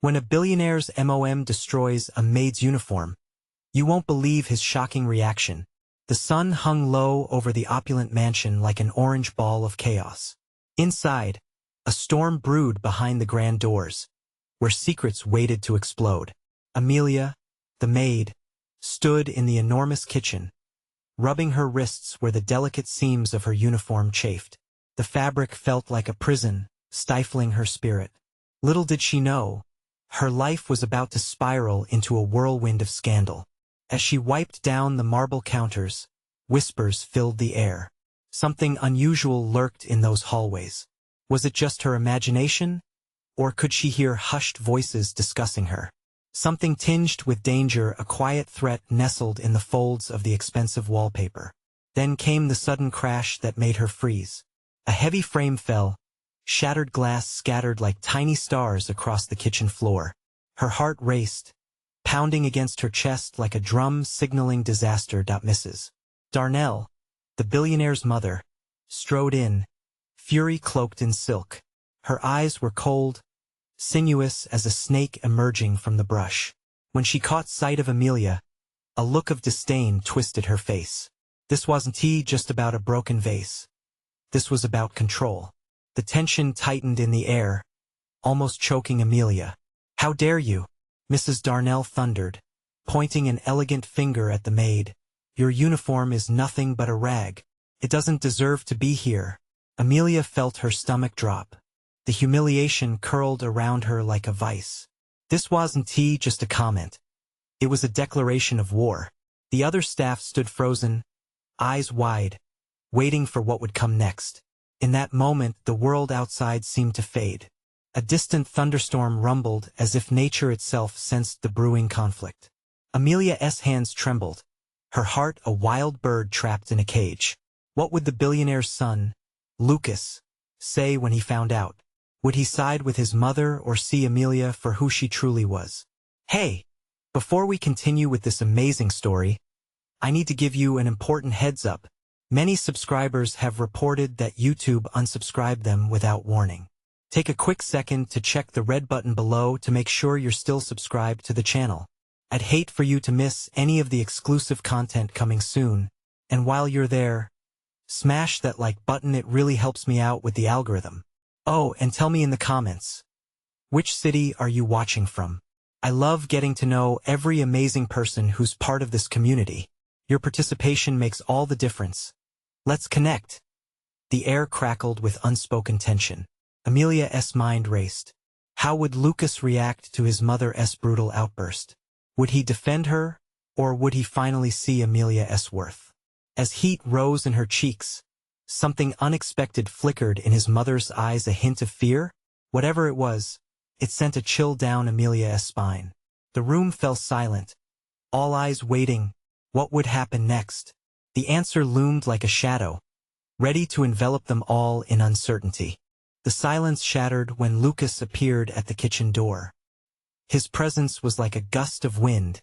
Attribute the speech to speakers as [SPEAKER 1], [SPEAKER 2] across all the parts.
[SPEAKER 1] When a billionaire's mom destroys a maid's uniform, you won't believe his shocking reaction. The sun hung low over the opulent mansion like an orange ball of chaos. Inside, a storm brewed behind the grand doors, where secrets waited to explode. Amelia, the maid, stood in the enormous kitchen, rubbing her wrists where the delicate seams of her uniform chafed. The fabric felt like a prison, stifling her spirit. Little did she know, her life was about to spiral into a whirlwind of scandal. As she wiped down the marble counters, whispers filled the air. Something unusual lurked in those hallways. Was it just her imagination, or could she hear hushed voices discussing her? Something tinged with danger, a quiet threat nestled in the folds of the expensive wallpaper. Then came the sudden crash that made her freeze. A heavy frame fell, shattered glass scattered like tiny stars across the kitchen floor. Her heart raced, pounding against her chest like a drum signaling disaster. Mrs. Darnell, the billionaire's mother, strode in, fury cloaked in silk. Her eyes were cold, sinuous as a snake emerging from the brush. When she caught sight of Amelia, a look of disdain twisted her face. This wasn't just about a broken vase. This was about control. The tension tightened in the air, almost choking Amelia. "How dare you?" Mrs. Darnell thundered, pointing an elegant finger at the maid. "Your uniform is nothing but a rag. It doesn't deserve to be here." Amelia felt her stomach drop. The humiliation curled around her like a vice. This wasn't just a comment. It was a declaration of war. The other staff stood frozen, eyes wide, waiting for what would come next. In that moment, the world outside seemed to fade. A distant thunderstorm rumbled as if nature itself sensed the brewing conflict. Amelia's hands trembled, her heart a wild bird trapped in a cage. What would the billionaire's son, Lucas, say when he found out? Would he side with his mother or see Amelia for who she truly was? Hey! Before we continue with this amazing story, I need to give you an important heads up. Many subscribers have reported that YouTube unsubscribed them without warning. Take a quick second to check the red button below to make sure you're still subscribed to the channel. I'd hate for you to miss any of the exclusive content coming soon, and while you're there, smash that like button. It really helps me out with the algorithm. Oh, and tell me in the comments, which city are you watching from? I love getting to know every amazing person who's part of this community. Your participation makes all the difference. Let's connect. The air crackled with unspoken tension. Amelia's mind raced. How would Lucas react to his mother's brutal outburst? Would he defend her, or would he finally see Amelia's worth? As heat rose in her cheeks, something unexpected flickered in his mother's eyes, a hint of fear. Whatever it was, it sent a chill down Amelia's spine. The room fell silent, all eyes waiting. What would happen next? The answer loomed like a shadow, ready to envelop them all in uncertainty. The silence shattered when Lucas appeared at the kitchen door. His presence was like a gust of wind,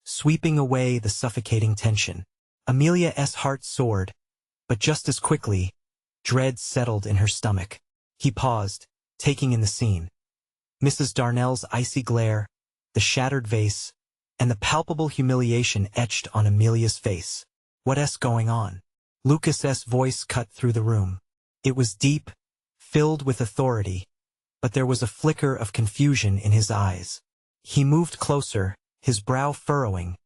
[SPEAKER 1] sweeping away the suffocating tension. Amelia's heart soared, but just as quickly, dread settled in her stomach. He paused, taking in the scene. Mrs. Darnell's icy glare, the shattered vase, and the palpable humiliation etched on Amelia's face. What's going on? Lucas's voice cut through the room. It was deep, filled with authority, but there was a flicker of confusion in his eyes. He moved closer, his brow furrowing,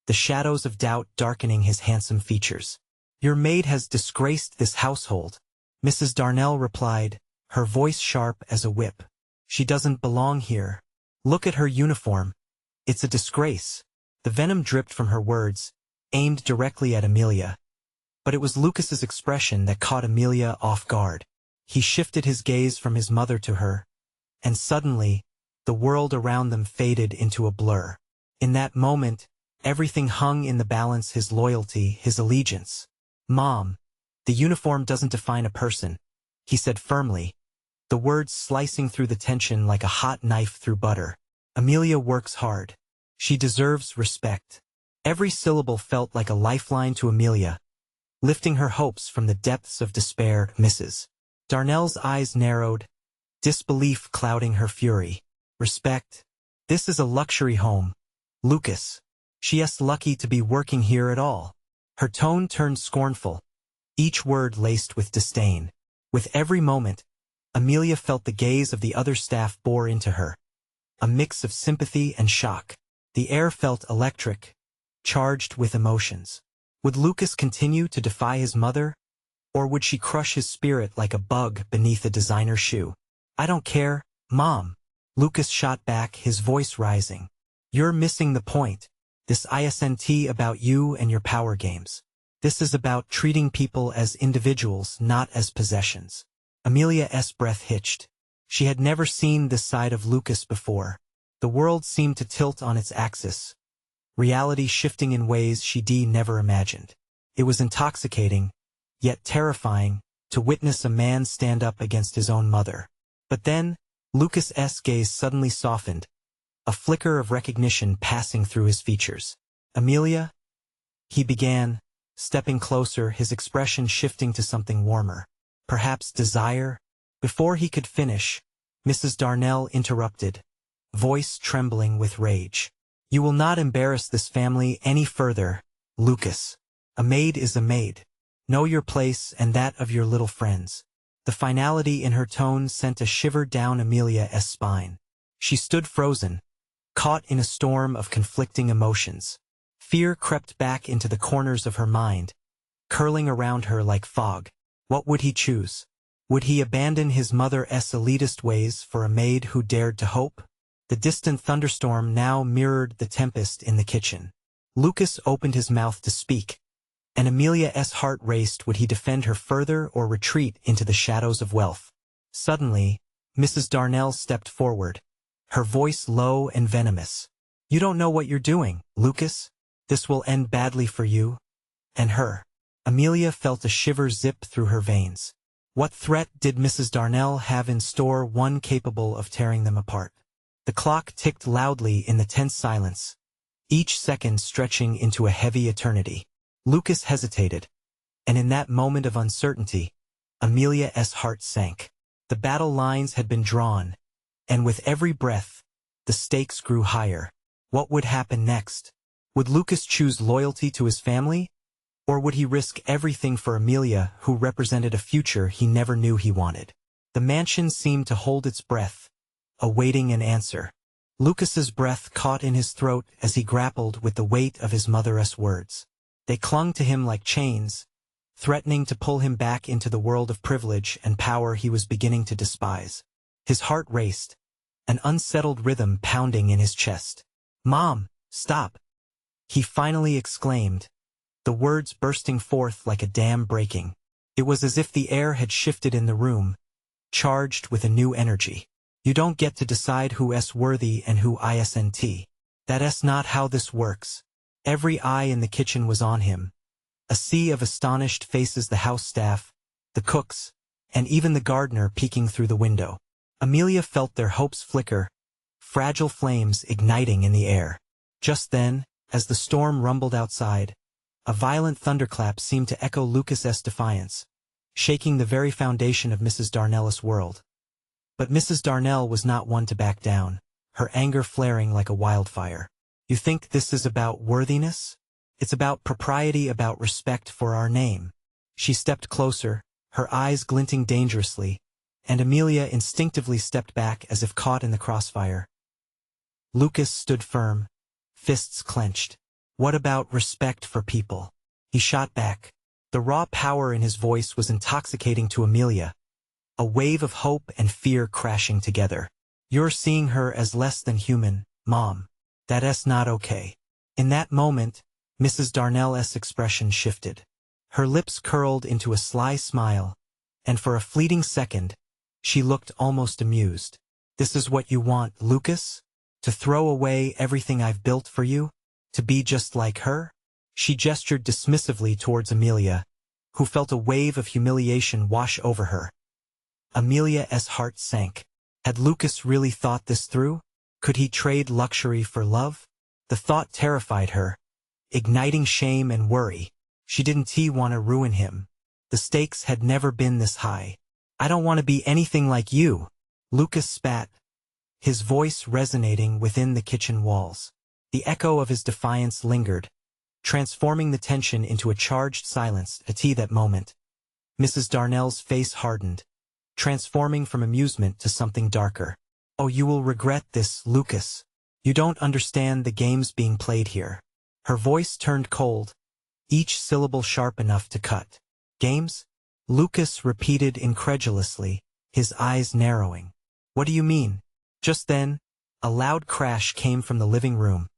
[SPEAKER 1] the shadows of doubt darkening his handsome features. "Your maid has disgraced this household," Mrs. Darnell replied, her voice sharp as a whip. "She doesn't belong here. Look at her uniform. It's a disgrace." The venom dripped from her words, aimed directly at Amelia. But it was Lucas's expression that caught Amelia off guard. He shifted his gaze from his mother to her, and suddenly, the world around them faded into a blur. In that moment, everything hung in the balance: his loyalty, his allegiance. "Mom, the uniform doesn't define a person," he said firmly, the words slicing through the tension like a hot knife through butter. "Amelia works hard. She deserves respect." Every syllable felt like a lifeline to Amelia, lifting her hopes from the depths of despair. Mrs. Darnell's eyes narrowed, disbelief clouding her fury. "Respect? This is a luxury home. Lucas. She's lucky to be working here at all. Her tone turned scornful, each word laced with disdain. With every moment, Amelia felt the gaze of the other staff bore into her, a mix of sympathy and shock. The air felt electric, charged with emotions. Would Lucas continue to defy his mother, or would she crush his spirit like a bug beneath a designer shoe? I don't care, Mom. Lucas shot back, his voice rising. You're missing the point. This isn't about you and your power games. This is about treating people as individuals, not as possessions. Amelia's breath hitched. She had never seen this side of Lucas before. The world seemed to tilt on its axis, reality shifting in ways she never imagined. It was intoxicating, yet terrifying, to witness a man stand up against his own mother. But then, Lucas's gaze suddenly softened, a flicker of recognition passing through his features. Amelia? He began, stepping closer, his expression shifting to something warmer. Perhaps desire? Before he could finish, Mrs. Darnell interrupted, voice trembling with rage. You will not embarrass this family any further, Lucas. A maid is a maid. Know your place and that of your little friends. The finality in her tone sent a shiver down Amelia's spine. She stood frozen, caught in a storm of conflicting emotions. Fear crept back into the corners of her mind, curling around her like fog. What would he choose? Would he abandon his mother's elitist ways for a maid who dared to hope? The distant thunderstorm now mirrored the tempest in the kitchen. Lucas opened his mouth to speak, and Amelia's heart raced. Would he defend her further or retreat into the shadows of wealth? Suddenly, Mrs. Darnell stepped forward, her voice low and venomous. You don't know what you're doing, Lucas. This will end badly for you and her. Amelia felt a shiver zip through her veins. What threat did Mrs. Darnell have in store, one capable of tearing them apart? The clock ticked loudly in the tense silence, each second stretching into a heavy eternity. Lucas hesitated, and in that moment of uncertainty, Amelia's heart sank. The battle lines had been drawn, and with every breath, the stakes grew higher. What would happen next? Would Lucas choose loyalty to his family? Or would he risk everything for Amelia, who represented a future he never knew he wanted? The mansion seemed to hold its breath, awaiting an answer. Lucas's breath caught in his throat as he grappled with the weight of his mother's words. They clung to him like chains, threatening to pull him back into the world of privilege and power he was beginning to despise. His heart raced, an unsettled rhythm pounding in his chest. Mom, stop! He finally exclaimed, the words bursting forth like a dam breaking. It was as if the air had shifted in the room, charged with a new energy. You don't get to decide who's worthy and who isn't. That's not how this works. Every eye in the kitchen was on him. A sea of astonished faces, the house staff, the cooks, and even the gardener peeking through the window. Amelia felt their hopes flicker, fragile flames igniting in the air. Just then, as the storm rumbled outside, a violent thunderclap seemed to echo Lucas's defiance, shaking the very foundation of Mrs. Darnell's world. But Mrs. Darnell was not one to back down, her anger flaring like a wildfire. You think this is about worthiness? It's about propriety, about respect for our name. She stepped closer, her eyes glinting dangerously, and Amelia instinctively stepped back as if caught in the crossfire. Lucas stood firm, fists clenched. What about respect for people? He shot back. The raw power in his voice was intoxicating to Amelia, a wave of hope and fear crashing together. You're seeing her as less than human, Mom. That's not okay. In that moment, Mrs. Darnell's expression shifted. Her lips curled into a sly smile, and for a fleeting second, she looked almost amused. This is what you want, Lucas? To throw away everything I've built for you? To be just like her? She gestured dismissively towards Amelia, who felt a wave of humiliation wash over her. Amelia's heart sank. Had Lucas really thought this through? Could he trade luxury for love? The thought terrified her, igniting shame and worry. She didn't want to ruin him. The stakes had never been this high. I don't want to be anything like you. Lucas spat, his voice resonating within the kitchen walls. The echo of his defiance lingered, transforming the tension into a charged silence. At that moment, Mrs. Darnell's face hardened, transforming from amusement to something darker. "Oh, you will regret this, Lucas. You don't understand the games being played here." Her voice turned cold, each syllable sharp enough to cut. "Games?" Lucas repeated incredulously, his eyes narrowing. "What do you mean?" Just then, a loud crash came from the living room,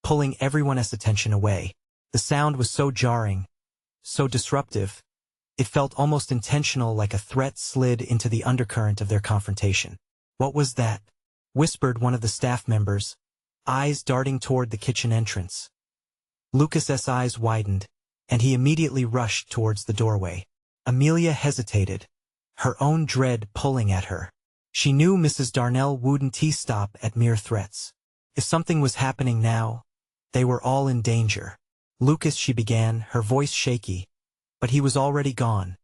[SPEAKER 1] pulling everyone's attention away. The sound was so jarring, so disruptive, it felt almost intentional, like a threat slid into the undercurrent of their confrontation. "What was that?" whispered one of the staff members, eyes darting toward the kitchen entrance. Lucas's eyes widened, and he immediately rushed towards the doorway. Amelia hesitated, her own dread pulling at her. She knew Mrs. Darnell wouldn't stop at mere threats. If something was happening now, they were all in danger. "Lucas," she began, her voice shaky, but he was already gone.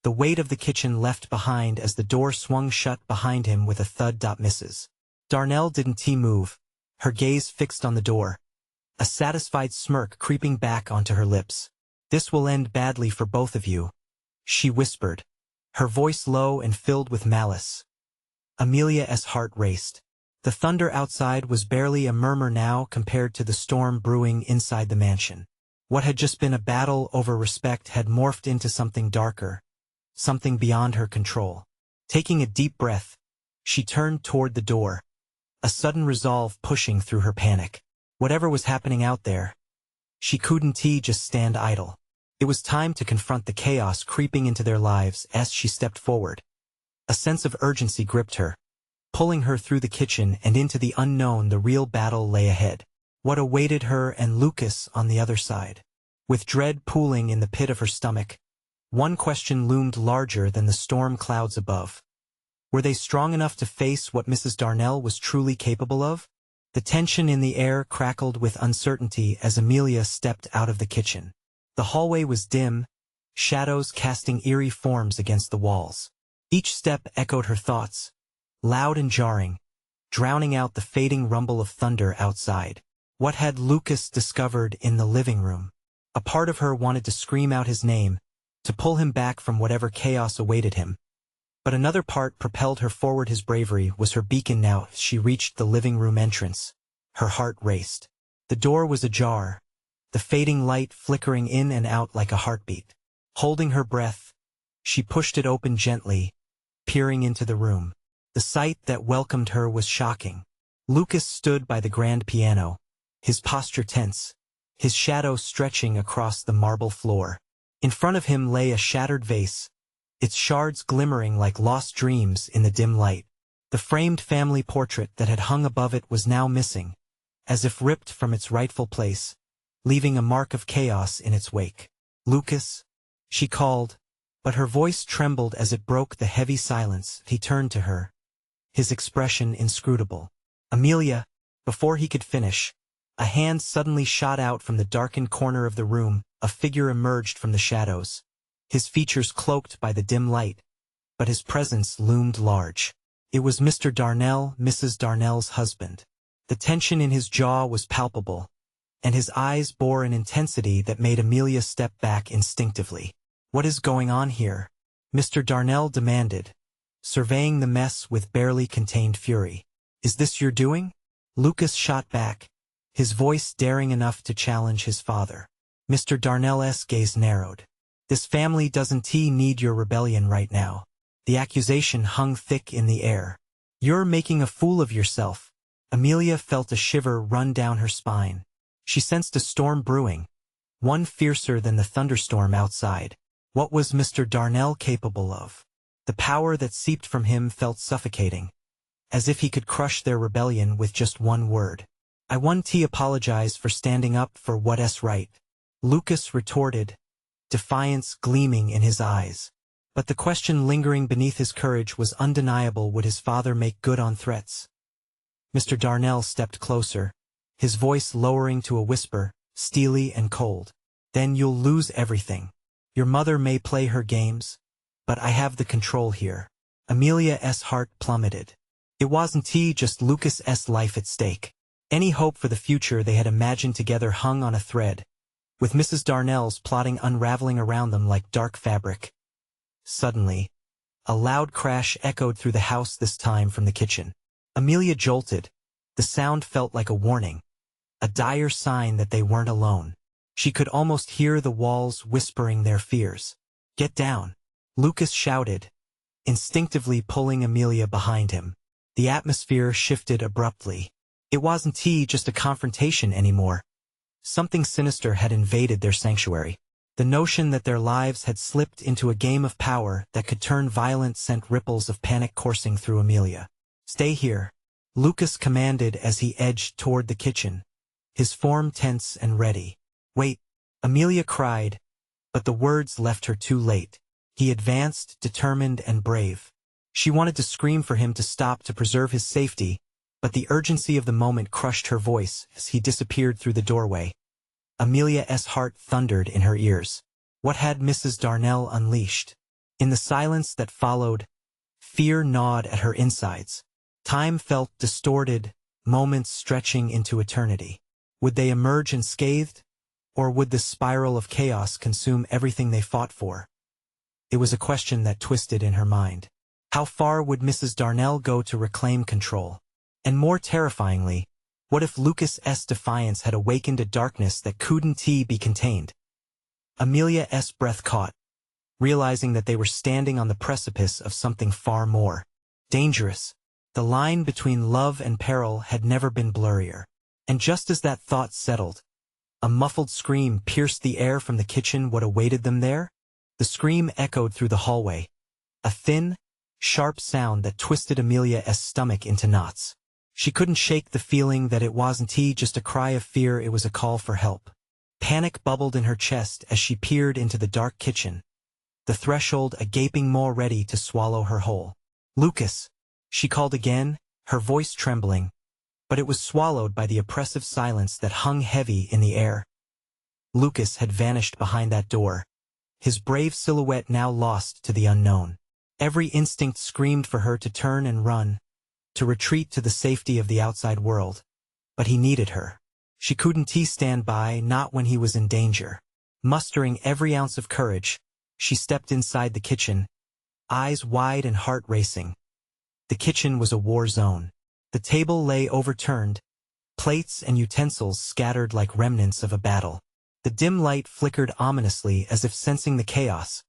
[SPEAKER 1] The weight of the kitchen left behind as the door swung shut behind him with a thud. Mrs. Darnell didn't move, her gaze fixed on the door, a satisfied smirk creeping back onto her lips. "This will end badly for both of you," she whispered, her voice low and filled with malice. Amelia's heart raced. The thunder outside was barely a murmur now compared to the storm brewing inside the mansion. What had just been a battle over respect had morphed into something darker, something beyond her control. Taking a deep breath, she turned toward the door, a sudden resolve pushing through her panic. Whatever was happening out there, she couldn't just stand idle. It was time to confront the chaos creeping into their lives. As she stepped forward, a sense of urgency gripped her, pulling her through the kitchen and into the unknown. The real battle lay ahead. What awaited her and Lucas on the other side? With dread pooling in the pit of her stomach, one question loomed larger than the storm clouds above. Were they strong enough to face what Mrs. Darnell was truly capable of? The tension in the air crackled with uncertainty as Amelia stepped out of the kitchen. The hallway was dim, shadows casting eerie forms against the walls. Each step echoed her thoughts, loud and jarring, drowning out the fading rumble of thunder outside. What had Lucas discovered in the living room? A part of her wanted to scream out his name, to pull him back from whatever chaos awaited him. But another part propelled her forward. His bravery was her beacon now. As she reached the living room entrance, her heart raced. The door was ajar, the fading light flickering in and out like a heartbeat. Holding her breath, she pushed it open gently, peering into the room. The sight that welcomed her was shocking. Lucas stood by the grand piano, his posture tense, his shadow stretching across the marble floor. In front of him lay a shattered vase, its shards glimmering like lost dreams in the dim light. The framed family portrait that had hung above it was now missing, as if ripped from its rightful place, leaving a mark of chaos in its wake. "Lucas," she called, but her voice trembled as it broke the heavy silence. He turned to her, his expression inscrutable. "Amelia." Before he could finish, a hand suddenly shot out from the darkened corner of the room. A figure emerged from the shadows, his features cloaked by the dim light, but his presence loomed large. It was Mr. Darnell, Mrs. Darnell's husband. The tension in his jaw was palpable, and his eyes bore an intensity that made Amelia step back instinctively. "What is going on here?" Mr. Darnell demanded, surveying the mess with barely contained fury. "Is this your doing?" Lucas shot back, his voice daring enough to challenge his father. Mr. Darnell's gaze narrowed. "This family doesn't need your rebellion right now." The accusation hung thick in the air. "You're making a fool of yourself." Amelia felt a shiver run down her spine. She sensed a storm brewing, one fiercer than the thunderstorm outside. What was Mr. Darnell capable of? The power that seeped from him felt suffocating, as if he could crush their rebellion with just one word. "I want to apologize for standing up for what's right," Lucas retorted, defiance gleaming in his eyes. But the question lingering beneath his courage was undeniable. Would his father make good on threats? Mr. Darnell stepped closer, his voice lowering to a whisper, steely and cold. "Then you'll lose everything. Your mother may play her games, but I have the control here." Amelia's heart plummeted. It wasn't just Lucas's life at stake. Any hope for the future they had imagined together hung on a thread, with Mrs. Darnell's plotting unraveling around them like dark fabric. Suddenly, a loud crash echoed through the house, this time from the kitchen. Amelia jolted. The sound felt like a warning, a dire sign that they weren't alone. She could almost hear the walls whispering their fears. "Get down," Lucas shouted, instinctively pulling Amelia behind him. The atmosphere shifted abruptly. It wasn't just a confrontation anymore. Something sinister had invaded their sanctuary. The notion that their lives had slipped into a game of power that could turn violent sent ripples of panic coursing through Amelia. "Stay here," Lucas commanded as he edged toward the kitchen, his form tense and ready. "Wait," Amelia cried, but the words left her too late. He advanced, determined and brave. She wanted to scream for him to stop to preserve his safety, but the urgency of the moment crushed her voice as he disappeared through the doorway. Amelia's heart thundered in her ears. What had Mrs. Darnell unleashed? In the silence that followed, fear gnawed at her insides. Time felt distorted, moments stretching into eternity. Would they emerge unscathed, or would the spiral of chaos consume everything they fought for? It was a question that twisted in her mind. How far would Mrs. Darnell go to reclaim control? And more terrifyingly, what if Lucas's defiance had awakened a darkness that couldn't be contained? Amelia's breath caught, realizing that they were standing on the precipice of something far more dangerous. The line between love and peril had never been blurrier. And just as that thought settled, a muffled scream pierced the air from the kitchen. What awaited them there? The scream echoed through the hallway, a thin, sharp sound that twisted Amelia's stomach into knots. She couldn't shake the feeling that it wasn't just a cry of fear, it was a call for help. Panic bubbled in her chest as she peered into the dark kitchen, the threshold a gaping maw ready to swallow her whole. "Lucas," she called again, her voice trembling, but it was swallowed by the oppressive silence that hung heavy in the air. Lucas had vanished behind that door, his brave silhouette now lost to the unknown. Every instinct screamed for her to turn and run, to retreat to the safety of the outside world. But he needed her. She couldn't stand by, not when he was in danger. Mustering every ounce of courage, she stepped inside the kitchen, eyes wide and heart racing. The kitchen was a war zone. The table lay overturned, plates and utensils scattered like remnants of a battle. The dim light flickered ominously as if sensing the chaos,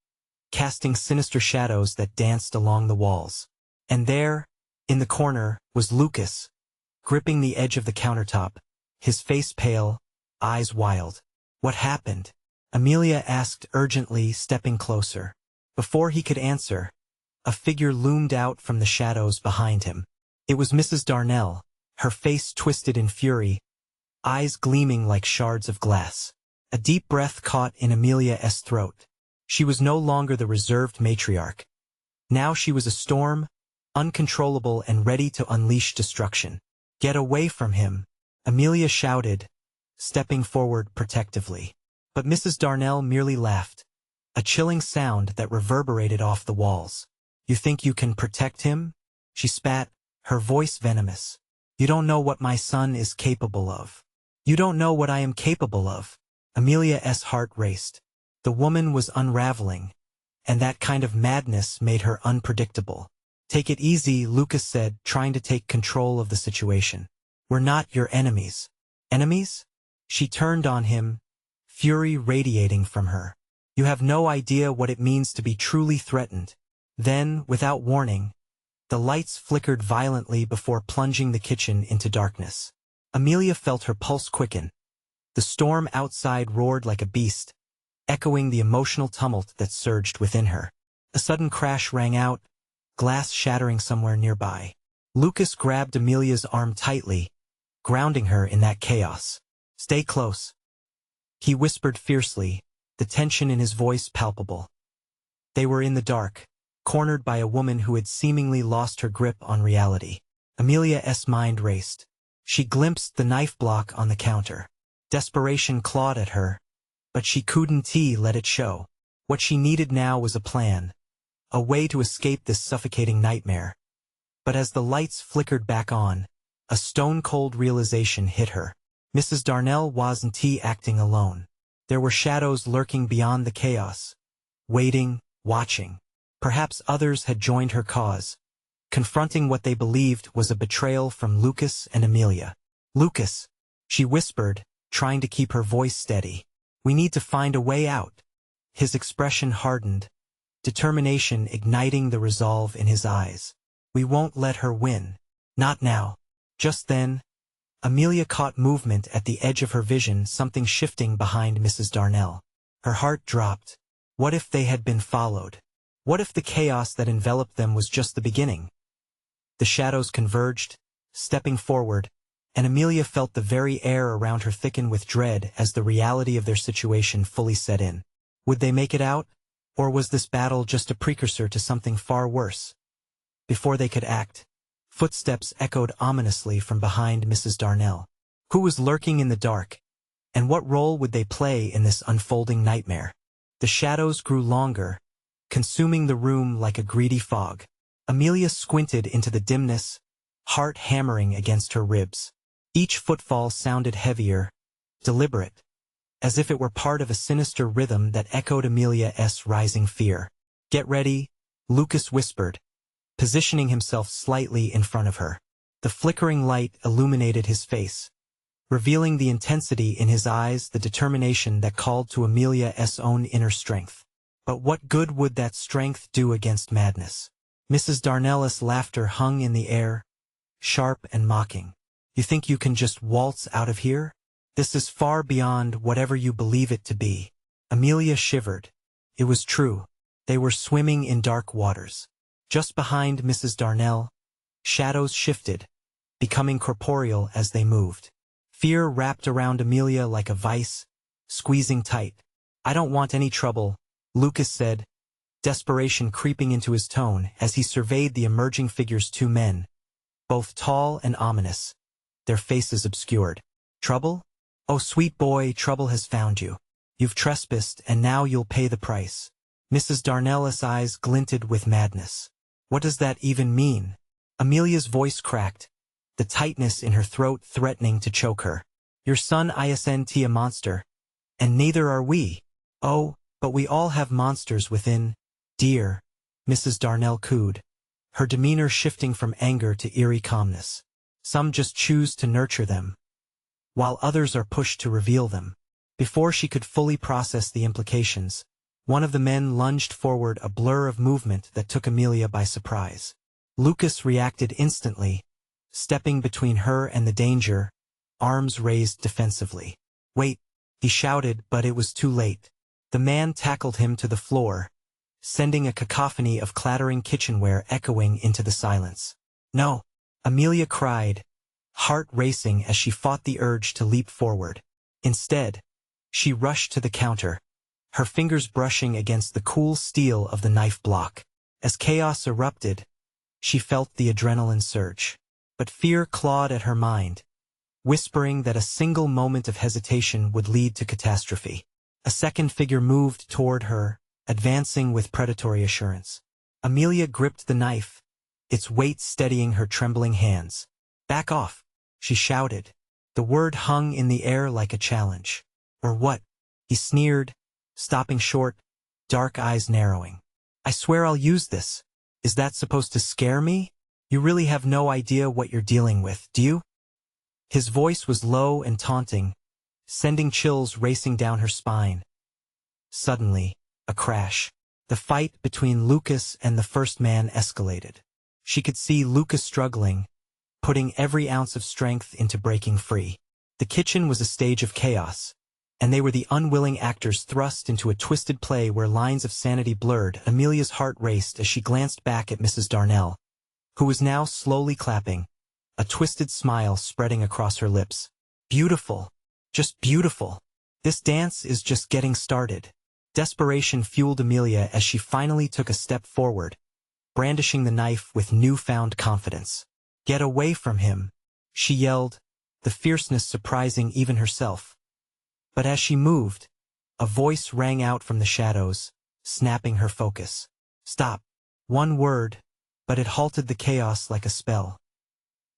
[SPEAKER 1] casting sinister shadows that danced along the walls. And there, in the corner, was Lucas, gripping the edge of the countertop, his face pale, eyes wild. "What happened?" Amelia asked urgently, stepping closer. Before he could answer, a figure loomed out from the shadows behind him. It was Mrs. Darnell, her face twisted in fury, eyes gleaming like shards of glass. A deep breath caught in Amelia's throat. She was no longer the reserved matriarch. Now she was a storm, uncontrollable and ready to unleash destruction. "Get away from him," Amelia shouted, stepping forward protectively. But Mrs. Darnell merely laughed, a chilling sound that reverberated off the walls. "You think you can protect him?" She spat, her voice venomous. "You don't know what my son is capable of. You don't know what I am capable of." Amelia's heart raced. The woman was unraveling, and that kind of madness made her unpredictable. "Take it easy," Lucas said, trying to take control of the situation. "We're not your enemies." "Enemies?" She turned on him, fury radiating from her. "You have no idea what it means to be truly threatened." Then, without warning, the lights flickered violently before plunging the kitchen into darkness. Amelia felt her pulse quicken. The storm outside roared like a beast, echoing the emotional tumult that surged within her. A sudden crash rang out, glass shattering somewhere nearby. Lucas grabbed Amelia's arm tightly, grounding her in that chaos. "Stay close," he whispered fiercely, the tension in his voice palpable. They were in the dark, cornered by a woman who had seemingly lost her grip on reality. Amelia's mind raced. She glimpsed the knife block on the counter. Desperation clawed at her, but she couldn't let it show. What she needed now was a plan, a way to escape this suffocating nightmare. But as the lights flickered back on, a stone-cold realization hit her. Mrs. Darnell wasn't acting alone. There were shadows lurking beyond the chaos, waiting, watching. Perhaps others had joined her cause, confronting what they believed was a betrayal from Lucas and Amelia. "Lucas," she whispered, trying to keep her voice steady. "We need to find a way out." His expression hardened, determination igniting the resolve in his eyes. "We won't let her win. Not now." Just then, Amelia caught movement at the edge of her vision, something shifting behind Mrs. Darnell. Her heart dropped. What if they had been followed? What if the chaos that enveloped them was just the beginning? The shadows converged, stepping forward, and Amelia felt the very air around her thicken with dread as the reality of their situation fully set in. Would they make it out? Or was this battle just a precursor to something far worse? Before they could act, footsteps echoed ominously from behind Mrs. Darnell. Who was lurking in the dark? And what role would they play in this unfolding nightmare? The shadows grew longer, consuming the room like a greedy fog. Amelia squinted into the dimness, heart hammering against her ribs. Each footfall sounded heavier, deliberate, as if it were part of a sinister rhythm that echoed Amelia's rising fear. "Get ready," Lucas whispered, positioning himself slightly in front of her. The flickering light illuminated his face, revealing the intensity in his eyes, the determination that called to Amelia's own inner strength. But what good would that strength do against madness? Mrs. Darnell's laughter hung in the air, sharp and mocking. "You think you can just waltz out of here? This is far beyond whatever you believe it to be." Amelia shivered. It was true. They were swimming in dark waters. Just behind Mrs. Darnell, shadows shifted, becoming corporeal as they moved. Fear wrapped around Amelia like a vice, squeezing tight. "I don't want any trouble," Lucas said, desperation creeping into his tone as he surveyed the emerging figures. Two men, both tall and ominous, their faces obscured. "Trouble? Oh, sweet boy, trouble has found you. You've trespassed, and now you'll pay the price." Mrs. Darnell's eyes glinted with madness. "What does that even mean?" Amelia's voice cracked, the tightness in her throat threatening to choke her. "Your son isn't a monster, and neither are we." "Oh, but we all have monsters within, dear," Mrs. Darnell cooed, her demeanor shifting from anger to eerie calmness. "Some just choose to nurture them, while others are pushed to reveal them." Before she could fully process the implications, one of the men lunged forward, a blur of movement that took Amelia by surprise. Lucas reacted instantly, stepping between her and the danger, arms raised defensively. "Wait," he shouted, but it was too late. The man tackled him to the floor, sending a cacophony of clattering kitchenware echoing into the silence. "No!" Amelia cried, heart racing as she fought the urge to leap forward. Instead, she rushed to the counter, her fingers brushing against the cool steel of the knife block. As chaos erupted, she felt the adrenaline surge. But fear clawed at her mind, whispering that a single moment of hesitation would lead to catastrophe. A second figure moved toward her, advancing with predatory assurance. Amelia gripped the knife, its weight steadying her trembling hands. "Back off," she shouted. The word hung in the air like a challenge. "Or what?" he sneered, stopping short, dark eyes narrowing. "I swear I'll use this. Is that supposed to scare me? You really have no idea what you're dealing with, do you?" His voice was low and taunting, sending chills racing down her spine. Suddenly, a crash. The fight between Lucas and the first man escalated. She could see Lucas struggling, putting every ounce of strength into breaking free. The kitchen was a stage of chaos, and they were the unwilling actors thrust into a twisted play where lines of sanity blurred. Amelia's heart raced as she glanced back at Mrs. Darnell, who was now slowly clapping, a twisted smile spreading across her lips. "Beautiful. Just beautiful. This dance is just getting started." Desperation fueled Amelia as she finally took a step forward, brandishing the knife with newfound confidence. "Get away from him," she yelled, the fierceness surprising even herself. But as she moved, a voice rang out from the shadows, snapping her focus. "Stop. One word, but it halted the chaos like a spell.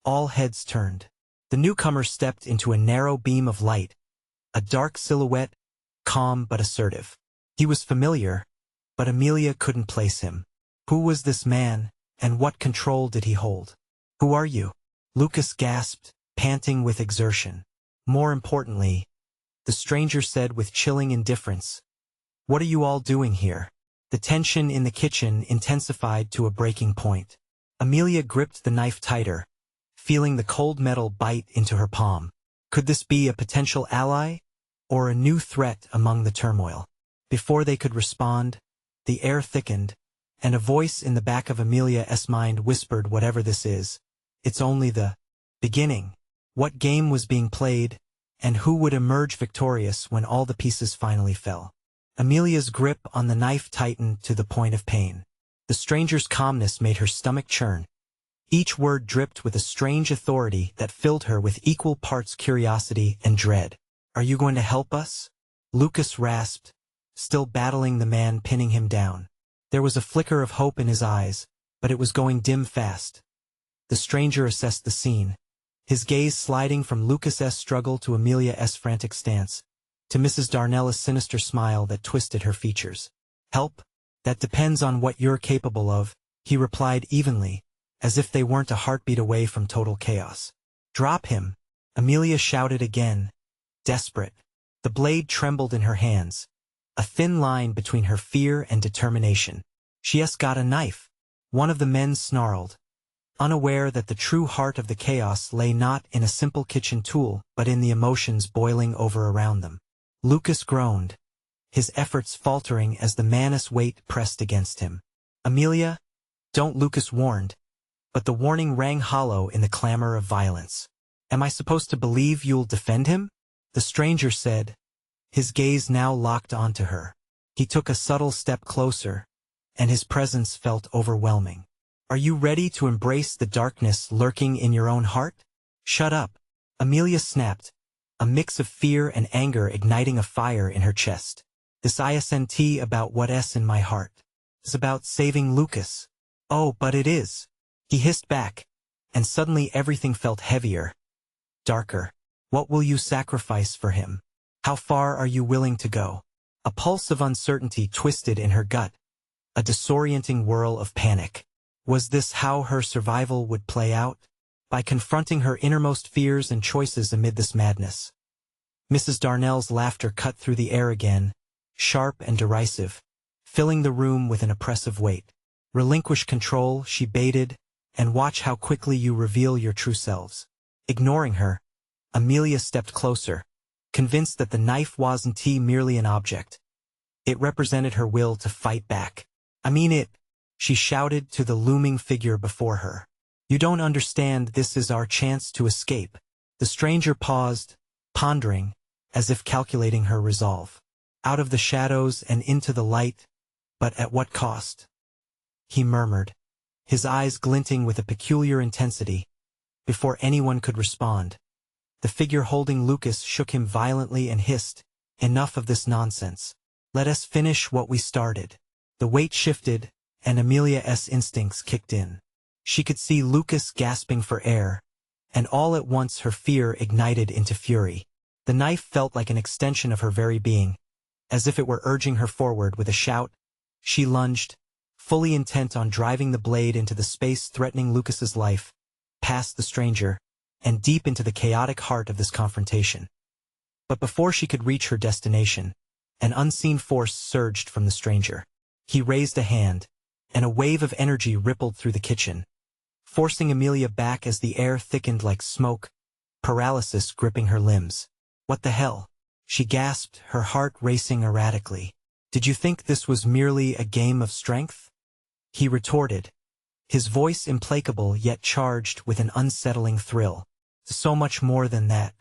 [SPEAKER 1] All heads turned. The newcomer stepped into a narrow beam of light, a dark silhouette, calm but assertive. He was familiar, but Amelia couldn't place him. Who was this man, and what control did he hold? "Who are you?" Lucas gasped, panting with exertion. More importantly, the stranger said with chilling indifference, "What are you all doing here?" The tension in the kitchen intensified to a breaking point. Amelia gripped the knife tighter, feeling the cold metal bite into her palm. Could this be a potential ally, or a new threat among the turmoil? Before they could respond, the air thickened, and a voice in the back of Amelia's mind whispered, "Whatever this is, it's only the beginning." What game was being played, and who would emerge victorious when all the pieces finally fell? Amelia's grip on the knife tightened to the point of pain. The stranger's calmness made her stomach churn. Each word dripped with a strange authority that filled her with equal parts curiosity and dread. "Are you going to help us?" Lucas rasped, still battling the man pinning him down. There was a flicker of hope in his eyes, but it was going dim fast. The stranger assessed the scene, his gaze sliding from Lucas's struggle to Amelia's frantic stance, to Mrs. Darnell's sinister smile that twisted her features. "Help? That depends on what you're capable of," he replied evenly, as if they weren't a heartbeat away from total chaos. "Drop him!" Amelia shouted again, desperate. The blade trembled in her hands, a thin line between her fear and determination. "She's got a knife," one of the men snarled, unaware that the true heart of the chaos lay not in a simple kitchen tool, but in the emotions boiling over around them. Lucas groaned, his efforts faltering as the man's weight pressed against him. "Amelia, don't," Lucas warned, but the warning rang hollow in the clamor of violence. "Am I supposed to believe you'll defend him?" the stranger said, his gaze now locked onto her. He took a subtle step closer, and his presence felt overwhelming. "Are you ready to embrace the darkness lurking in your own heart?" "Shut up," Amelia snapped, a mix of fear and anger igniting a fire in her chest. "This isn't about what's in my heart. It's about saving Lucas." "Oh, but it is," he hissed back, and suddenly everything felt heavier, darker. "What will you sacrifice for him? How far are you willing to go?" A pulse of uncertainty twisted in her gut, a disorienting whirl of panic. Was this how her survival would play out? By confronting her innermost fears and choices amid this madness. Mrs. Darnell's laughter cut through the air again, sharp and derisive, filling the room with an oppressive weight. "Relinquish control," she baited, "and watch how quickly you reveal your true selves." Ignoring her, Amelia stepped closer, convinced that the knife wasn't merely an object. It represented her will to fight back. "I mean it," she shouted to the looming figure before her. "You don't understand, this is our chance to escape." The stranger paused, pondering, as if calculating her resolve. "Out of the shadows and into the light, but at what cost?" he murmured, his eyes glinting with a peculiar intensity. Before anyone could respond, the figure holding Lucas shook him violently and hissed, "Enough of this nonsense. Let us finish what we started." The weight shifted, and Amelia's instincts kicked in. She could see Lucas gasping for air, and all at once her fear ignited into fury. The knife felt like an extension of her very being, as if it were urging her forward. With a shout, she lunged, fully intent on driving the blade into the space threatening Lucas's life, past the stranger, and deep into the chaotic heart of this confrontation. But before she could reach her destination, an unseen force surged from the stranger. He raised a hand, and a wave of energy rippled through the kitchen, forcing Amelia back as the air thickened like smoke, paralysis gripping her limbs. "What the hell?" she gasped, her heart racing erratically. "Did you think this was merely a game of strength?" he retorted, his voice implacable yet charged with an unsettling thrill. "So much more than that."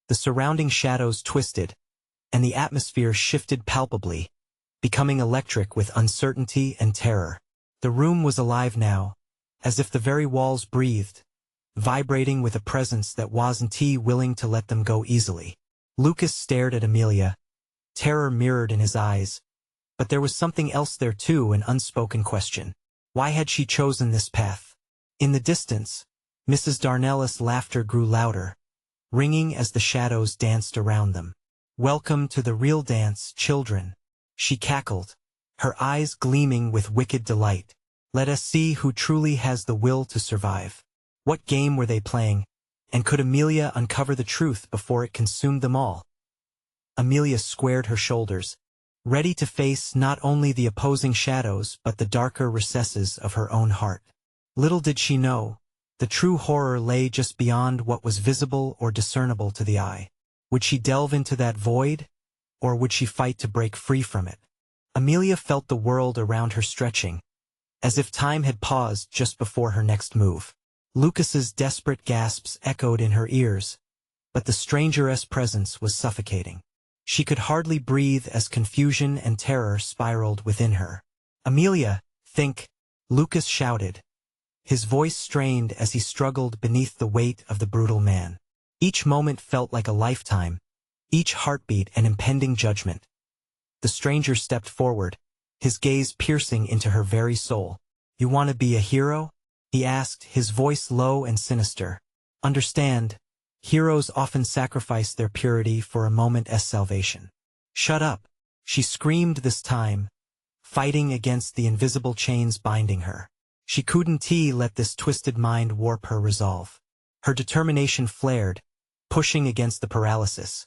[SPEAKER 1] The surrounding shadows twisted, and the atmosphere shifted palpably, becoming electric with uncertainty and terror. The room was alive now, as if the very walls breathed, vibrating with a presence that wasn't willing to let them go easily. Lucas stared at Amelia, terror mirrored in his eyes, but there was something else there too, an unspoken question. Why had she chosen this path? In the distance, Mrs. Darnell's laughter grew louder, ringing as the shadows danced around them. "Welcome to the real dance, children," she cackled, her eyes gleaming with wicked delight. "Let us see who truly has the will to survive." What game were they playing, and could Amelia uncover the truth before it consumed them all? Amelia squared her shoulders, ready to face not only the opposing shadows but the darker recesses of her own heart. Little did she know, the true horror lay just beyond what was visible or discernible to the eye. Would she delve into that void, or would she fight to break free from it? Amelia felt the world around her stretching, as if time had paused just before her next move. Lucas's desperate gasps echoed in her ears, but the stranger's presence was suffocating. She could hardly breathe as confusion and terror spiraled within her. "Amelia, think!" Lucas shouted, his voice strained as he struggled beneath the weight of the brutal man. Each moment felt like a lifetime, each heartbeat an impending judgment. The stranger stepped forward, his gaze piercing into her very soul. "You want to be a hero?" he asked, his voice low and sinister. "Understand, heroes often sacrifice their purity for a moment's salvation." "Shut up," she screamed this time, fighting against the invisible chains binding her. She couldn't let this twisted mind warp her resolve. Her determination flared, pushing against the paralysis.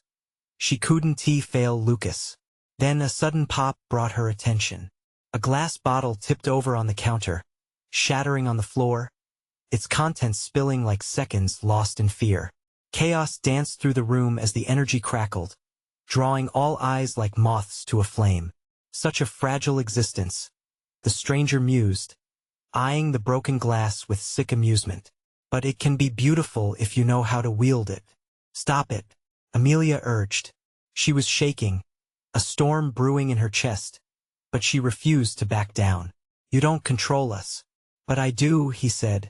[SPEAKER 1] She couldn't fail Lucas. Then a sudden pop brought her attention. A glass bottle tipped over on the counter, shattering on the floor, its contents spilling like seconds lost in fear. Chaos danced through the room as the energy crackled, drawing all eyes like moths to a flame. Such a fragile existence, the stranger mused, eyeing the broken glass with sick amusement. "But it can be beautiful if you know how to wield it." "Stop it," Amelia urged. She was shaking, a storm brewing in her chest, but she refused to back down. "You don't control us." "But I do," he said,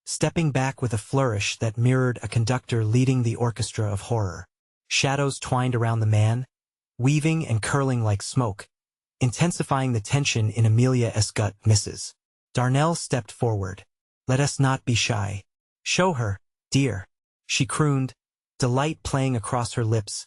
[SPEAKER 1] stepping back with a flourish that mirrored a conductor leading the orchestra of horror. Shadows twined around the man, weaving and curling like smoke, intensifying the tension in Amelia's gut. "Mrs. Darnell stepped forward. "Let us not be shy. Show her, dear," she crooned, delight playing across her lips,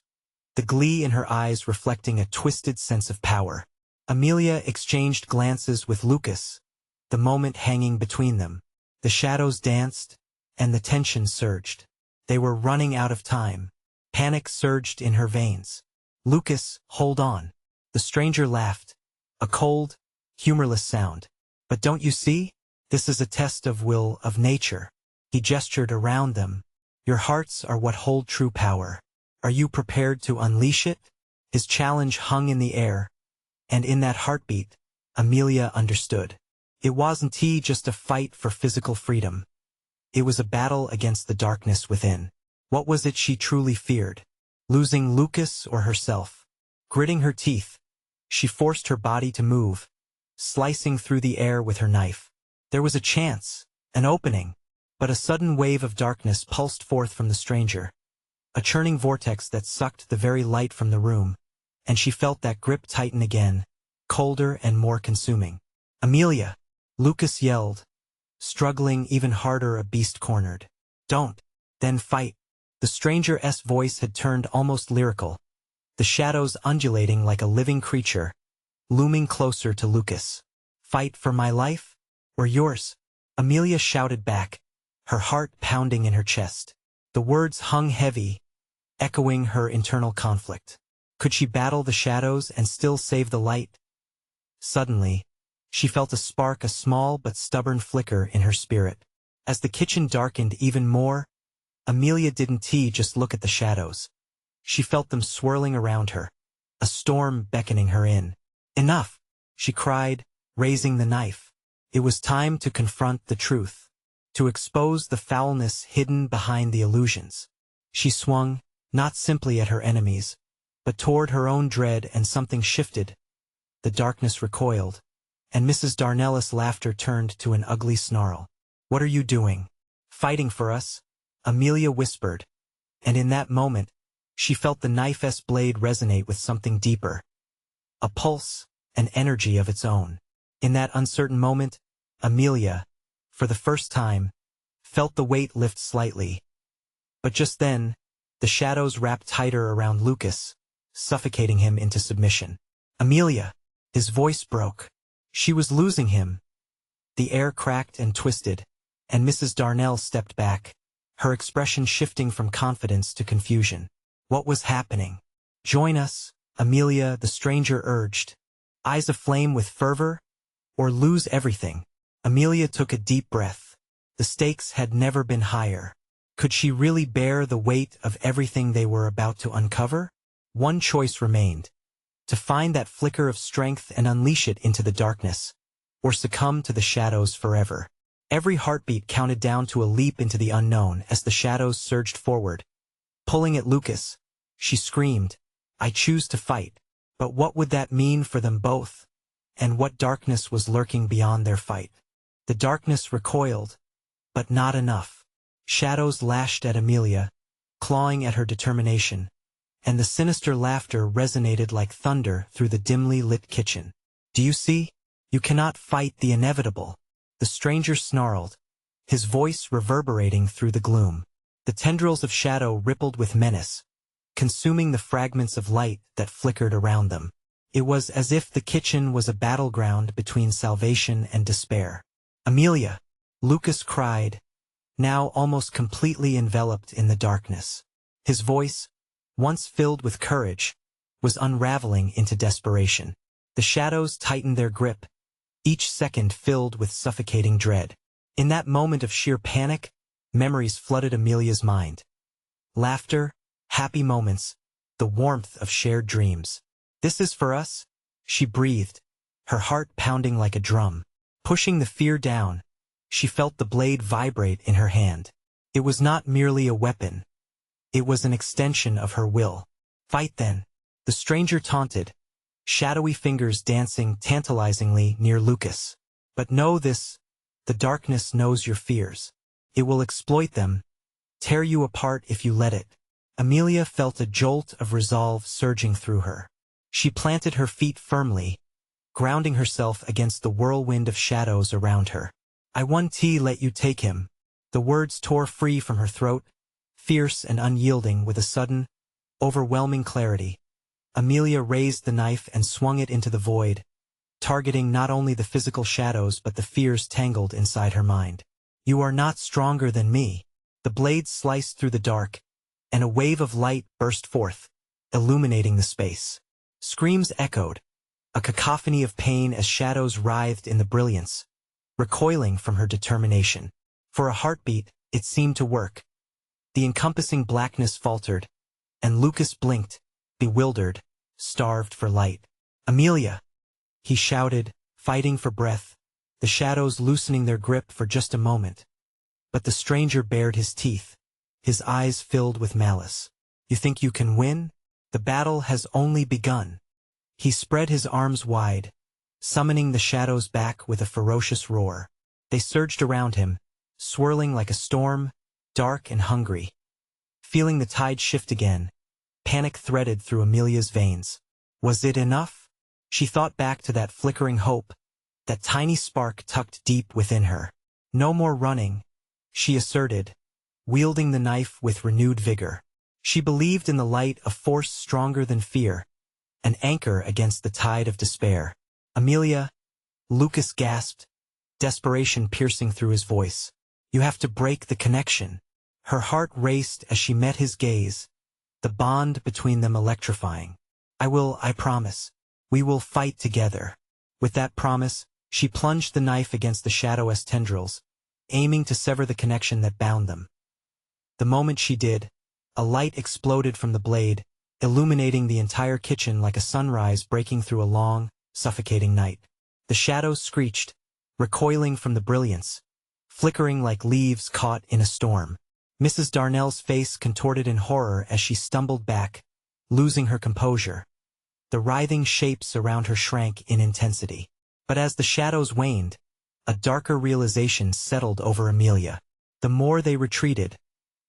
[SPEAKER 1] the glee in her eyes reflecting a twisted sense of power. Amelia exchanged glances with Lucas, the moment hanging between them. The shadows danced, and the tension surged. They were running out of time. Panic surged in her veins. "Lucas, hold on." The stranger laughed, a cold, humorless sound. "But don't you see? This is a test of will, of nature." He gestured around them. "Your hearts are what hold true power. Are you prepared to unleash it?" His challenge hung in the air, and in that heartbeat, Amelia understood. It wasn't just a fight for physical freedom. It was a battle against the darkness within. What was it she truly feared? Losing Lucas or herself? Gritting her teeth, she forced her body to move, slicing through the air with her knife. There was a chance, an opening, but a sudden wave of darkness pulsed forth from the stranger, a churning vortex that sucked the very light from the room, and she felt that grip tighten again, colder and more consuming. "Amelia!" Lucas yelled, struggling even harder, a beast cornered. "Don't, then fight." The stranger's voice had turned almost lyrical, the shadows undulating like a living creature, looming closer to Lucas. "Fight for my life, or yours?" Amelia shouted back, her heart pounding in her chest. The words hung heavy, echoing her internal conflict. Could she battle the shadows and still save the light? Suddenly, she felt a spark, a small but stubborn flicker in her spirit. As the kitchen darkened even more, Amelia didn't just look at the shadows. She felt them swirling around her, a storm beckoning her in. "Enough!" she cried, raising the knife. It was time to confront the truth, to expose the foulness hidden behind the illusions. She swung, not simply at her enemies, but toward her own dread, and something shifted. The darkness recoiled, and Mrs. Darnell's laughter turned to an ugly snarl. "What are you doing?" "Fighting for us," Amelia whispered, and in that moment, she felt the knife's blade resonate with something deeper. A pulse, an energy of its own. In that uncertain moment, Amelia, for the first time, felt the weight lift slightly. But just then, the shadows wrapped tighter around Lucas, suffocating him into submission. Amelia! His voice broke. She was losing him. The air cracked and twisted, and Mrs. Darnell stepped back, her expression shifting from confidence to confusion. What was happening? Join us, Amelia, the stranger urged, eyes aflame with fervor, or lose everything. Amelia took a deep breath. The stakes had never been higher. Could she really bear the weight of everything they were about to uncover? One choice remained: to find that flicker of strength and unleash it into the darkness, or succumb to the shadows forever. Every heartbeat counted down to a leap into the unknown as the shadows surged forward. Pulling at Lucas, she screamed, "I choose to fight." But what would that mean for them both? And what darkness was lurking beyond their fight? The darkness recoiled, but not enough. Shadows lashed at Amelia, clawing at her determination, and the sinister laughter resonated like thunder through the dimly lit kitchen. "Do you see? You cannot fight the inevitable," the stranger snarled, his voice reverberating through the gloom. The tendrils of shadow rippled with menace, consuming the fragments of light that flickered around them. It was as if the kitchen was a battleground between salvation and despair. "Amelia!" Lucas cried, now almost completely enveloped in the darkness. His voice, once filled with courage, was unraveling into desperation. The shadows tightened their grip, each second filled with suffocating dread. In that moment of sheer panic, memories flooded Amelia's mind. Laughter, happy moments, the warmth of shared dreams. "This is for us," she breathed, her heart pounding like a drum. Pushing the fear down, she felt the blade vibrate in her hand. It was not merely a weapon. It was an extension of her will. "Fight then," the stranger taunted, shadowy fingers dancing tantalizingly near Lucas. "But know this, the darkness knows your fears. It will exploit them, tear you apart if you let it." Amelia felt a jolt of resolve surging through her. She planted her feet firmly, grounding herself against the whirlwind of shadows around her. "I won't let you take him." The words tore free from her throat, fierce and unyielding with a sudden, overwhelming clarity. Amelia raised the knife and swung it into the void, targeting not only the physical shadows but the fears tangled inside her mind. "You are not stronger than me." The blade sliced through the dark, and a wave of light burst forth, illuminating the space. Screams echoed, a cacophony of pain as shadows writhed in the brilliance, recoiling from her determination. For a heartbeat, it seemed to work. The encompassing blackness faltered, and Lucas blinked, bewildered, starved for light. "Amelia!" he shouted, fighting for breath, the shadows loosening their grip for just a moment. But the stranger bared his teeth, his eyes filled with malice. "You think you can win? The battle has only begun." He spread his arms wide, summoning the shadows back with a ferocious roar. They surged around him, swirling like a storm, dark and hungry. Feeling the tide shift again, panic threaded through Amelia's veins. Was it enough? She thought back to that flickering hope, that tiny spark tucked deep within her. "No more running," she asserted, wielding the knife with renewed vigor. She believed in the light, a force stronger than fear, an anchor against the tide of despair. "Amelia," Lucas gasped, desperation piercing through his voice. "You have to break the connection." Her heart raced as she met his gaze, the bond between them electrifying. I promise. We will fight together." With that promise, she plunged the knife against the shadow's tendrils, aiming to sever the connection that bound them. The moment she did, a light exploded from the blade, illuminating the entire kitchen like a sunrise breaking through a long, suffocating night. The shadows screeched, recoiling from the brilliance, flickering like leaves caught in a storm. Mrs. Darnell's face contorted in horror as she stumbled back, losing her composure. The writhing shapes around her shrank in intensity. But as the shadows waned, a darker realization settled over Amelia. The more they retreated,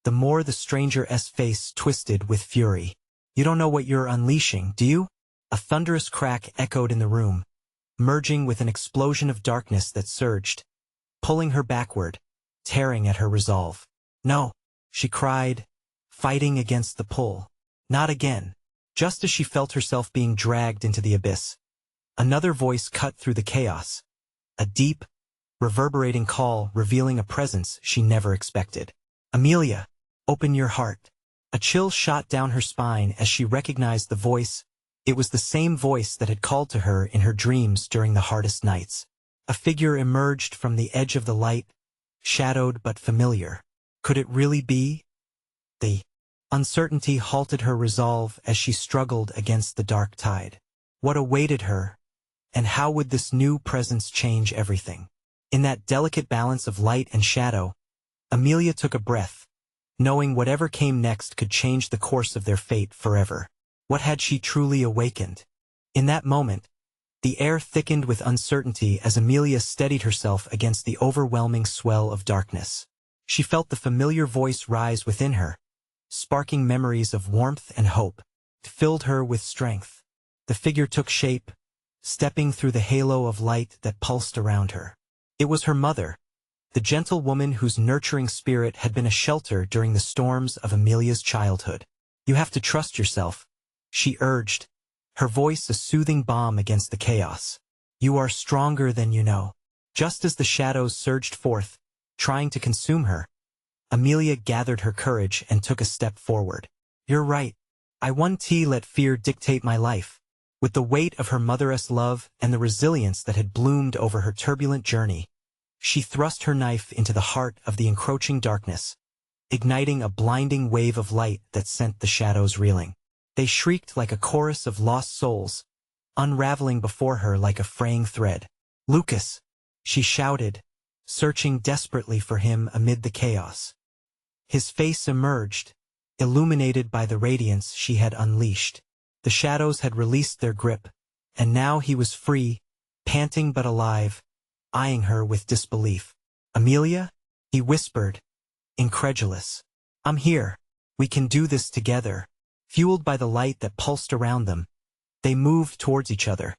[SPEAKER 1] the more the stranger's face twisted with fury. "You don't know what you're unleashing, do you?" A thunderous crack echoed in the room, merging with an explosion of darkness that surged, pulling her backward, tearing at her resolve. "No," she cried, fighting against the pull. "Not again." Just as she felt herself being dragged into the abyss, another voice cut through the chaos. A deep, reverberating call revealing a presence she never expected. "Amelia, open your heart." A chill shot down her spine as she recognized the voice. It was the same voice that had called to her in her dreams during the hardest nights. A figure emerged from the edge of the light, shadowed but familiar. Could it really be? The uncertainty halted her resolve as she struggled against the dark tide. What awaited her, and how would this new presence change everything? In that delicate balance of light and shadow, Amelia took a breath, knowing whatever came next could change the course of their fate forever. What had she truly awakened? In that moment, the air thickened with uncertainty as Amelia steadied herself against the overwhelming swell of darkness. She felt the familiar voice rise within her, sparking memories of warmth and hope. It filled her with strength. The figure took shape, stepping through the halo of light that pulsed around her. It was her mother, the gentle woman whose nurturing spirit had been a shelter during the storms of Amelia's childhood. "You have to trust yourself," she urged, her voice a soothing balm against the chaos. "You are stronger than you know." Just as the shadows surged forth, trying to consume her, Amelia gathered her courage and took a step forward. "You're right. I won't let fear dictate my life." With the weight of her mother's love and the resilience that had bloomed over her turbulent journey, she thrust her knife into the heart of the encroaching darkness, igniting a blinding wave of light that sent the shadows reeling. They shrieked like a chorus of lost souls, unraveling before her like a fraying thread. "Lucas!" she shouted, searching desperately for him amid the chaos. His face emerged, illuminated by the radiance she had unleashed. The shadows had released their grip, and now he was free, panting but alive, eyeing her with disbelief. "Amelia?" he whispered, incredulous. "I'm here. We can do this together." Fueled by the light that pulsed around them, they moved towards each other,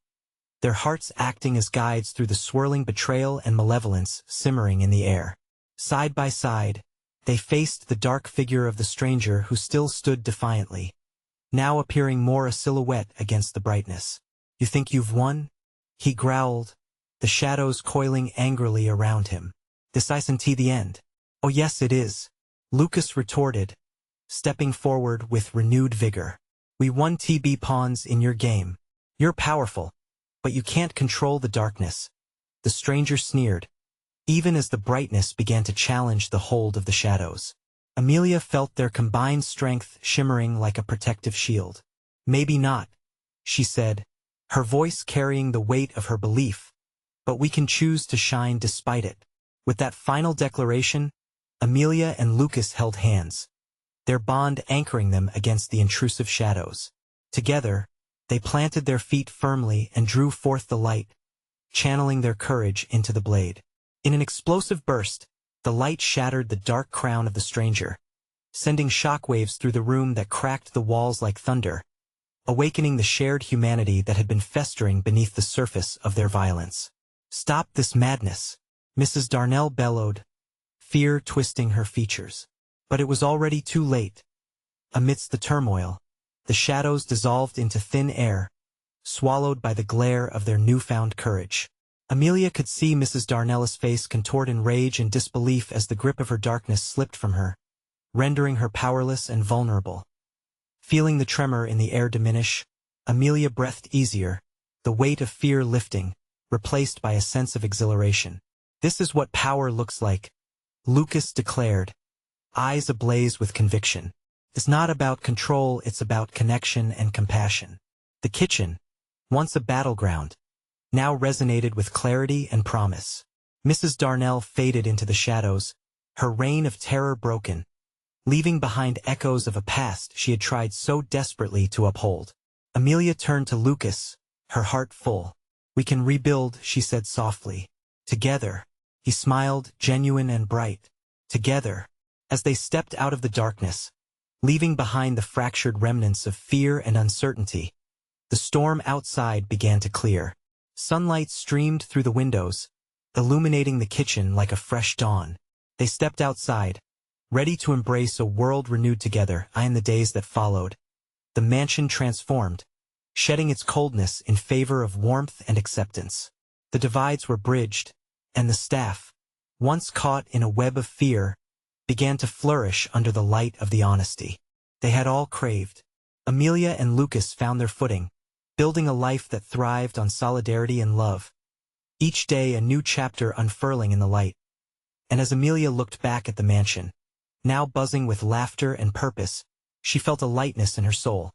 [SPEAKER 1] their hearts acting as guides through the swirling betrayal and malevolence simmering in the air. Side by side, they faced the dark figure of the stranger who still stood defiantly, now appearing more a silhouette against the brightness. "You think you've won?" he growled, the shadows coiling angrily around him. "This isn't the end." "Oh yes it is," Lucas retorted, stepping forward with renewed vigor. "We won be pawns in your game. You're powerful, but you can't control the darkness." The stranger sneered, even as the brightness began to challenge the hold of the shadows. Amelia felt their combined strength shimmering like a protective shield. "Maybe not," she said, her voice carrying the weight of her belief, "but we can choose to shine despite it." With that final declaration, Amelia and Lucas held hands, their bond anchoring them against the intrusive shadows. Together, they planted their feet firmly and drew forth the light, channeling their courage into the blade. In an explosive burst, the light shattered the dark crown of the stranger, sending shockwaves through the room that cracked the walls like thunder, awakening the shared humanity that had been festering beneath the surface of their violence. "Stop this madness," Mrs. Darnell bellowed, fear twisting her features. But it was already too late. Amidst the turmoil, the shadows dissolved into thin air, swallowed by the glare of their newfound courage. Amelia could see Mrs. Darnell's face contort in rage and disbelief as the grip of her darkness slipped from her, rendering her powerless and vulnerable. Feeling the tremor in the air diminish, Amelia breathed easier, the weight of fear lifting, replaced by a sense of exhilaration. "This is what power looks like," Lucas declared, eyes ablaze with conviction. "It's not about control, it's about connection and compassion." The kitchen, once a battleground, now resonated with clarity and promise. Mrs. Darnell faded into the shadows, her reign of terror broken, leaving behind echoes of a past she had tried so desperately to uphold. Amelia turned to Lucas, her heart full. "We can rebuild," she said softly. "Together." He smiled, genuine and bright. "Together." As they stepped out of the darkness, leaving behind the fractured remnants of fear and uncertainty, the storm outside began to clear. Sunlight streamed through the windows, illuminating the kitchen like a fresh dawn. They stepped outside, ready to embrace a world renewed together. In the days that followed, the mansion transformed, shedding its coldness in favor of warmth and acceptance. The divides were bridged, and the staff, once caught in a web of fear, began to flourish under the light of the honesty they had all craved. Amelia and Lucas found their footing, building a life that thrived on solidarity and love. Each day a new chapter unfurling in the light. And as Amelia looked back at the mansion, now buzzing with laughter and purpose, she felt a lightness in her soul.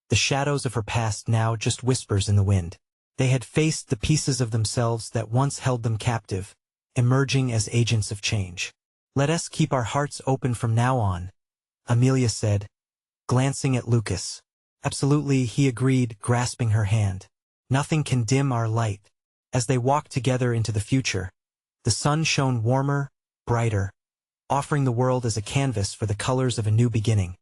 [SPEAKER 1] The shadows of her past now just whispers in the wind. They had faced the pieces of themselves that once held them captive, emerging as agents of change. "Let us keep our hearts open from now on," Amelia said, glancing at Lucas. "Absolutely," he agreed, grasping her hand. "Nothing can dim our light." As they walked together into the future, the sun shone warmer, brighter, offering the world as a canvas for the colors of a new beginning.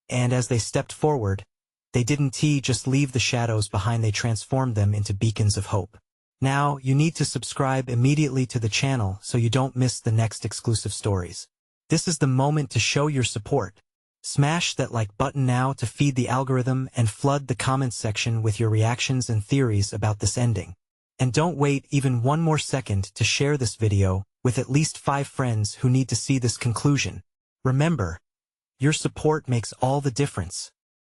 [SPEAKER 1] And as they stepped forward, they didn't just leave the shadows behind, they transformed them into beacons of hope. Now, you need to subscribe immediately to the channel so you don't miss the next exclusive stories. This is the moment to show your support. Smash that like button now to feed the algorithm and flood the comments section with your reactions and theories about this ending. And don't wait even one more second to share this video with at least 5 friends who need to see this conclusion. Remember, your support makes all the difference.